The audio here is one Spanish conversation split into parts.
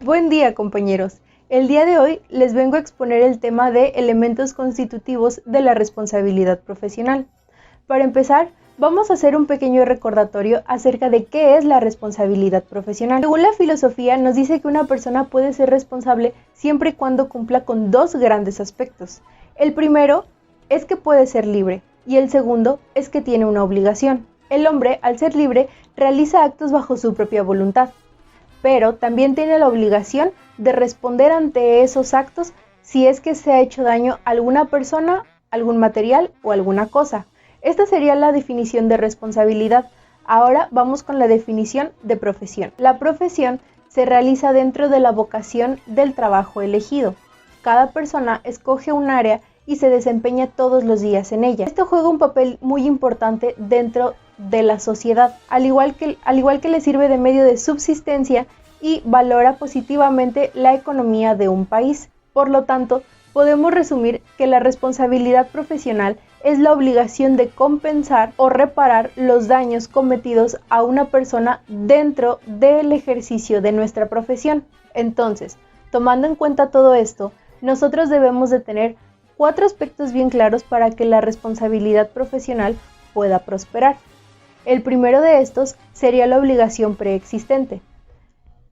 Buen día, compañeros. El día de hoy les vengo a exponer el tema de elementos constitutivos de la responsabilidad profesional. Para empezar, vamos a hacer un pequeño recordatorio acerca de qué es la responsabilidad profesional. Según la filosofía, nos dice que una persona puede ser responsable siempre y cuando cumpla con dos grandes aspectos. El primero es que puede ser libre y el segundo es que tiene una obligación. El hombre, al ser libre, realiza actos bajo su propia voluntad, pero también tiene la obligación de responder ante esos actos si es que se ha hecho daño a alguna persona, algún material o alguna cosa. Esta sería la definición de responsabilidad. Ahora vamos con la definición de profesión. La profesión se realiza dentro de la vocación del trabajo elegido. Cada persona escoge un área y se desempeña todos los días en ella. Esto juega un papel muy importante dentro de la sociedad, al igual que le sirve de medio de subsistencia y valora positivamente la economía de un país. Por lo tanto, podemos resumir que la responsabilidad profesional es la obligación de compensar o reparar los daños cometidos a una persona dentro del ejercicio de nuestra profesión. Entonces, tomando en cuenta todo esto, nosotros debemos de tener 4 aspectos bien claros para que la responsabilidad profesional pueda prosperar. El primero de estos sería la obligación preexistente.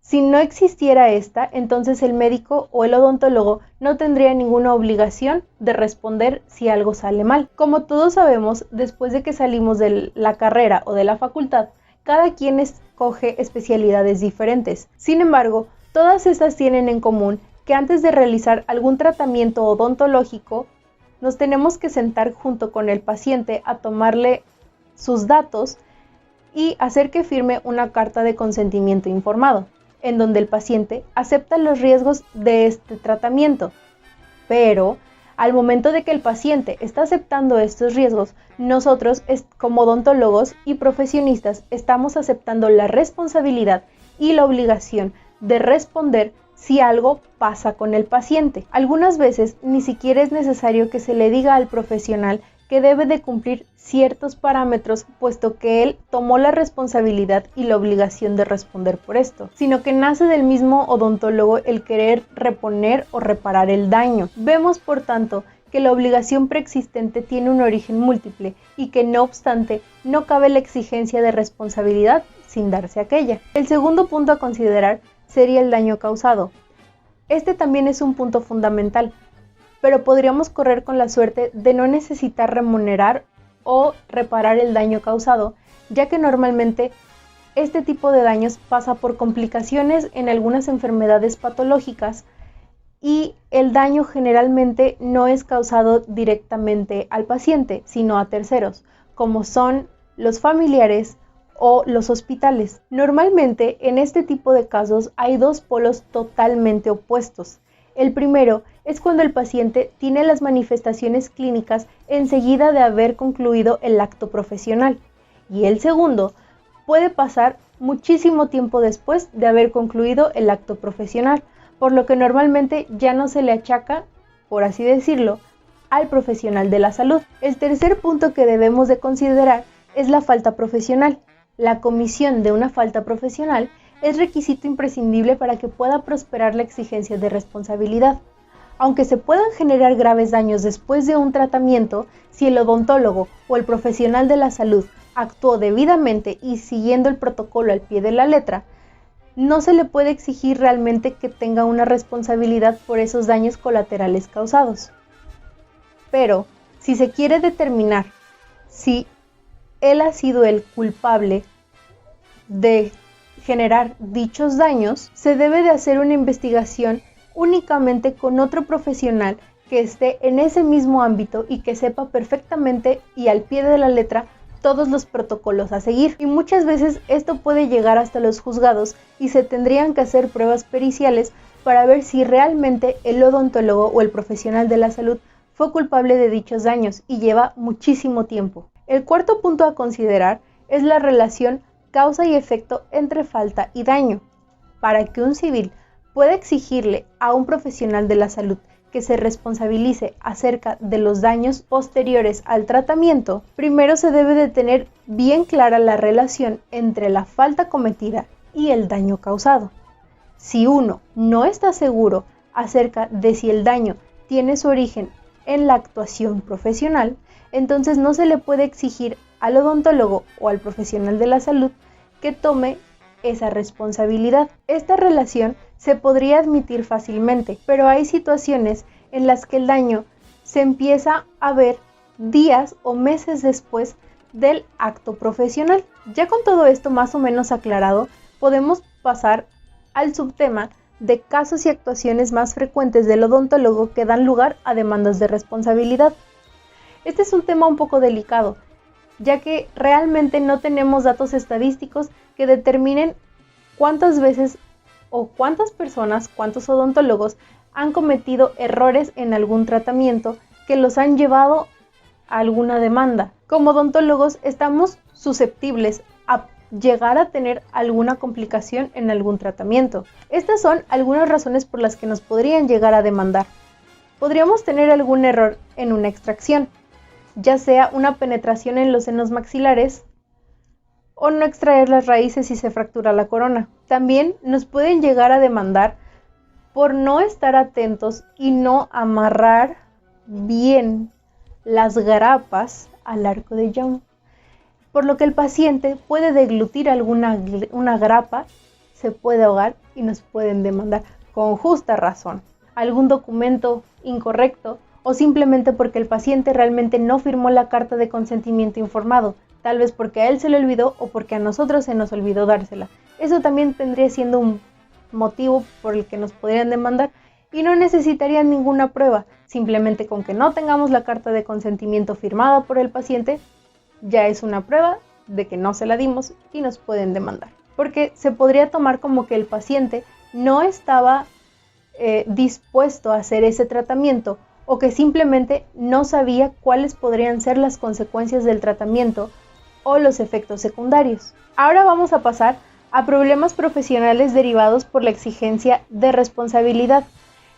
Si no existiera esta, entonces el médico o el odontólogo no tendría ninguna obligación de responder si algo sale mal. Como todos sabemos, después de que salimos de la carrera o de la facultad, cada quien escoge especialidades diferentes. Sin embargo, todas estas tienen en común que antes de realizar algún tratamiento odontológico, nos tenemos que sentar junto con el paciente a tomarle sus datos y hacer que firme una carta de consentimiento informado, en donde el paciente acepta los riesgos de este tratamiento. Pero al momento de que el paciente está aceptando estos riesgos, nosotros como odontólogos y profesionistas estamos aceptando la responsabilidad y la obligación de responder si algo pasa con el paciente. Algunas veces ni siquiera es necesario que se le diga al profesional que debe de cumplir ciertos parámetros, puesto que él tomó la responsabilidad y la obligación de responder por esto, sino que nace del mismo odontólogo el querer reponer o reparar el daño. Vemos, por tanto, que la obligación preexistente tiene un origen múltiple y que no obstante no cabe la exigencia de responsabilidad sin darse aquella. El segundo punto a considerar sería el daño causado. Este también es un punto fundamental, pero podríamos correr con la suerte de no necesitar remunerar o reparar el daño causado, ya que normalmente este tipo de daños pasa por complicaciones en algunas enfermedades patológicas y el daño generalmente no es causado directamente al paciente, sino a terceros, como son los familiares o los hospitales. Normalmente en este tipo de casos hay dos polos totalmente opuestos. El primero es cuando el paciente tiene las manifestaciones clínicas enseguida de haber concluido el acto profesional, y el segundo puede pasar muchísimo tiempo después de haber concluido el acto profesional, por lo que normalmente ya no se le achaca, por así decirlo, al profesional de la salud. El tercer punto que debemos de considerar es la falta profesional. La comisión de una falta profesional es requisito imprescindible para que pueda prosperar la exigencia de responsabilidad. Aunque se puedan generar graves daños después de un tratamiento, si el odontólogo o el profesional de la salud actuó debidamente y siguiendo el protocolo al pie de la letra, no se le puede exigir realmente que tenga una responsabilidad por esos daños colaterales causados. Pero, si se quiere determinar si él ha sido el culpable de generar dichos daños, se debe de hacer una investigación únicamente con otro profesional que esté en ese mismo ámbito y que sepa perfectamente y al pie de la letra todos los protocolos a seguir. Y muchas veces esto puede llegar hasta los juzgados y se tendrían que hacer pruebas periciales para ver si realmente el odontólogo o el profesional de la salud fue culpable de dichos daños, y lleva muchísimo tiempo. El cuarto punto a considerar es la relación causa y efecto entre falta y daño. Para que un civil pueda exigirle a un profesional de la salud que se responsabilice acerca de los daños posteriores al tratamiento, primero se debe de tener bien clara la relación entre la falta cometida y el daño causado. Si uno no está seguro acerca de si el daño tiene su origen en la actuación profesional, entonces no se le puede exigir al odontólogo o al profesional de la salud que tome esa responsabilidad. Esta relación se podría admitir fácilmente, pero hay situaciones en las que el daño se empieza a ver días o meses después del acto profesional. Ya con todo esto más o menos aclarado, podemos pasar al subtema de casos y actuaciones más frecuentes del odontólogo que dan lugar a demandas de responsabilidad. Este es un tema un poco delicado, ya que realmente no tenemos datos estadísticos que determinen cuántas veces o cuántas personas, cuántos odontólogos han cometido errores en algún tratamiento que los han llevado a alguna demanda. Como odontólogos estamos susceptibles a llegar a tener alguna complicación en algún tratamiento. Estas son algunas razones por las que nos podrían llegar a demandar. Podríamos tener algún error en una extracción, ya sea una penetración en los senos maxilares o no extraer las raíces si se fractura la corona. También nos pueden llegar a demandar por no estar atentos y no amarrar bien las grapas al arco de Young, por lo que el paciente puede deglutir una grapa, se puede ahogar y nos pueden demandar con justa razón. Algún documento incorrecto o simplemente porque el paciente realmente no firmó la carta de consentimiento informado, tal vez porque a él se le olvidó o porque a nosotros se nos olvidó dársela. Eso también tendría siendo un motivo por el que nos podrían demandar y no necesitarían ninguna prueba, simplemente con que no tengamos la carta de consentimiento firmada por el paciente, ya es una prueba de que no se la dimos y nos pueden demandar. Porque se podría tomar como que el paciente no estaba dispuesto a hacer ese tratamiento o que simplemente no sabía cuáles podrían ser las consecuencias del tratamiento o los efectos secundarios. Ahora vamos a pasar a problemas profesionales derivados por la exigencia de responsabilidad.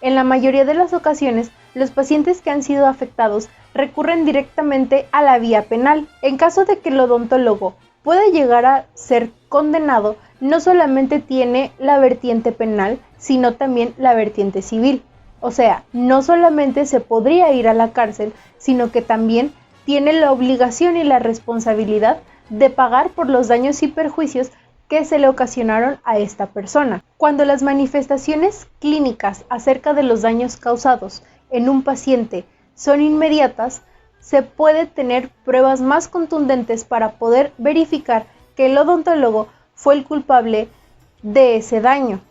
En la mayoría de las ocasiones, los pacientes que han sido afectados recurren directamente a la vía penal. En caso de que el odontólogo pueda llegar a ser condenado, no solamente tiene la vertiente penal, sino también la vertiente civil. O sea, no solamente se podría ir a la cárcel, sino que también tiene la obligación y la responsabilidad de pagar por los daños y perjuicios que se le ocasionaron a esta persona. Cuando las manifestaciones clínicas acerca de los daños causados en un paciente son inmediatas, se puede tener pruebas más contundentes para poder verificar que el odontólogo fue el culpable de ese daño.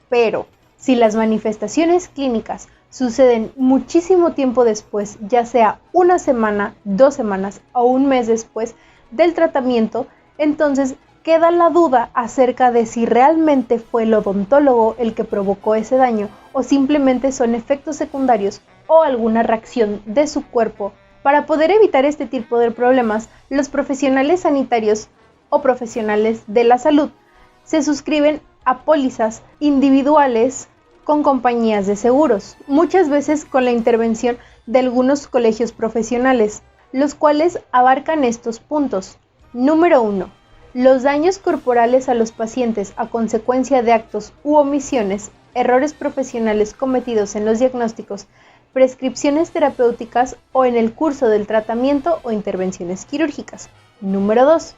Pero si las manifestaciones clínicas suceden muchísimo tiempo después, ya sea una semana, 2 semanas o un mes después del tratamiento, entonces queda la duda acerca de si realmente fue el odontólogo el que provocó ese daño o simplemente son efectos secundarios o alguna reacción de su cuerpo. Para poder evitar este tipo de problemas, los profesionales sanitarios o profesionales de la salud se suscriben a pólizas individuales con compañías de seguros, muchas veces con la intervención de algunos colegios profesionales, los cuales abarcan estos puntos. Número 1. Los daños corporales a los pacientes a consecuencia de actos u omisiones, errores profesionales cometidos en los diagnósticos, prescripciones terapéuticas o en el curso del tratamiento o intervenciones quirúrgicas. Número 2.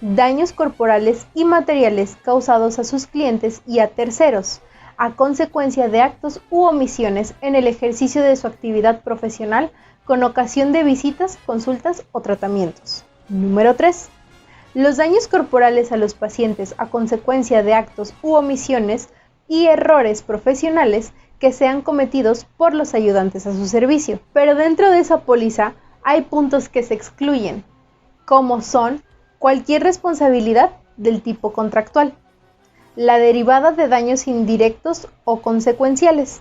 Daños corporales y materiales causados a sus clientes y a terceros, a consecuencia de actos u omisiones en el ejercicio de su actividad profesional con ocasión de visitas, consultas o tratamientos. Número 3. Los daños corporales a los pacientes a consecuencia de actos u omisiones y errores profesionales que sean cometidos por los ayudantes a su servicio. Pero dentro de esa póliza hay puntos que se excluyen, como son cualquier responsabilidad del tipo contractual, la derivada de daños indirectos o consecuenciales,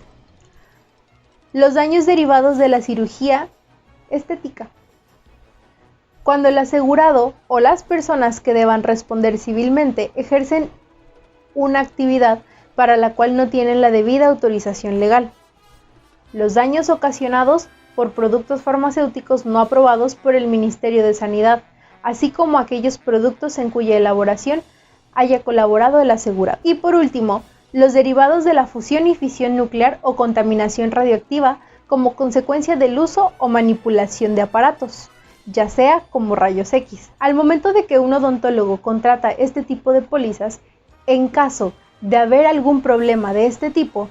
los daños derivados de la cirugía estética, cuando el asegurado o las personas que deban responder civilmente ejercen una actividad para la cual no tienen la debida autorización legal, los daños ocasionados por productos farmacéuticos no aprobados por el Ministerio de Sanidad, así como aquellos productos en cuya elaboración haya colaborado el asegurado. Y por último, los derivados de la fusión y fisión nuclear o contaminación radioactiva como consecuencia del uso o manipulación de aparatos, ya sea como rayos X. Al momento de que un odontólogo contrata este tipo de pólizas, en caso de haber algún problema de este tipo,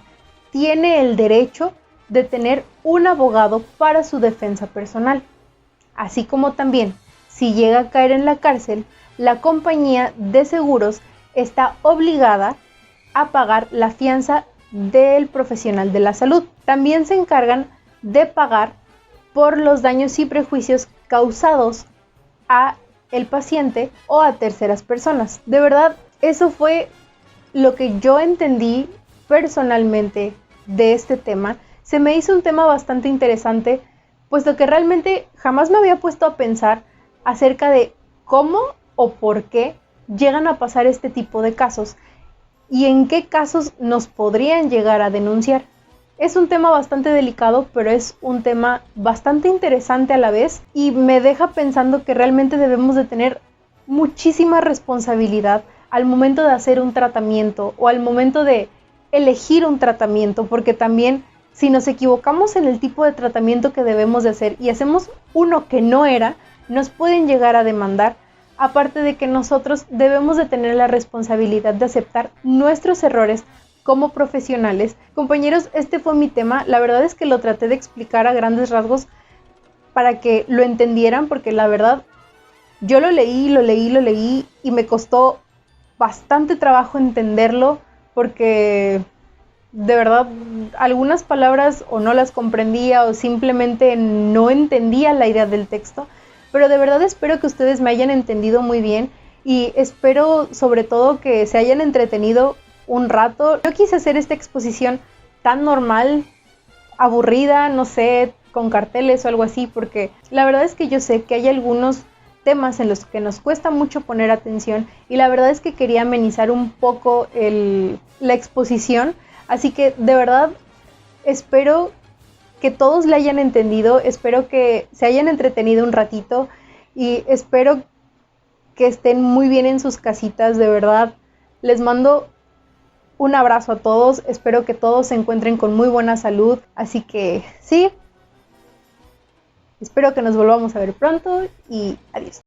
tiene el derecho de tener un abogado para su defensa personal. Así como también, si llega a caer en la cárcel, la compañía de seguros está obligada a pagar la fianza del profesional de la salud. También se encargan de pagar por los daños y prejuicios causados a el paciente o a terceras personas. De verdad, eso fue lo que yo entendí personalmente de este tema. Se me hizo un tema bastante interesante, puesto que realmente jamás me había puesto a pensar acerca de cómo o por qué llegan a pasar este tipo de casos y en qué casos nos podrían llegar a denunciar. Es un tema bastante delicado, pero es un tema bastante interesante a la vez y me deja pensando que realmente debemos de tener muchísima responsabilidad al momento de hacer un tratamiento o al momento de elegir un tratamiento, porque también si nos equivocamos en el tipo de tratamiento que debemos de hacer y hacemos uno que no era, nos pueden llegar a demandar. Aparte de que nosotros debemos de tener la responsabilidad de aceptar nuestros errores como profesionales. Compañeros, este fue mi tema. La verdad es que lo traté de explicar a grandes rasgos para que lo entendieran, porque la verdad yo lo leí y me costó bastante trabajo entenderlo, porque de verdad algunas palabras o no las comprendía o simplemente no entendía la idea del texto. Pero de verdad espero que ustedes me hayan entendido muy bien y espero sobre todo que se hayan entretenido un rato. Yo quise hacer esta exposición tan normal, aburrida, no sé, con carteles o algo así, porque la verdad es que yo sé que hay algunos temas en los que nos cuesta mucho poner atención y la verdad es que quería amenizar un poco la exposición, así que de verdad espero que todos la hayan entendido, espero que se hayan entretenido un ratito y espero que estén muy bien en sus casitas, de verdad. Les mando un abrazo a todos, espero que todos se encuentren con muy buena salud, así que sí, espero que nos volvamos a ver pronto y adiós.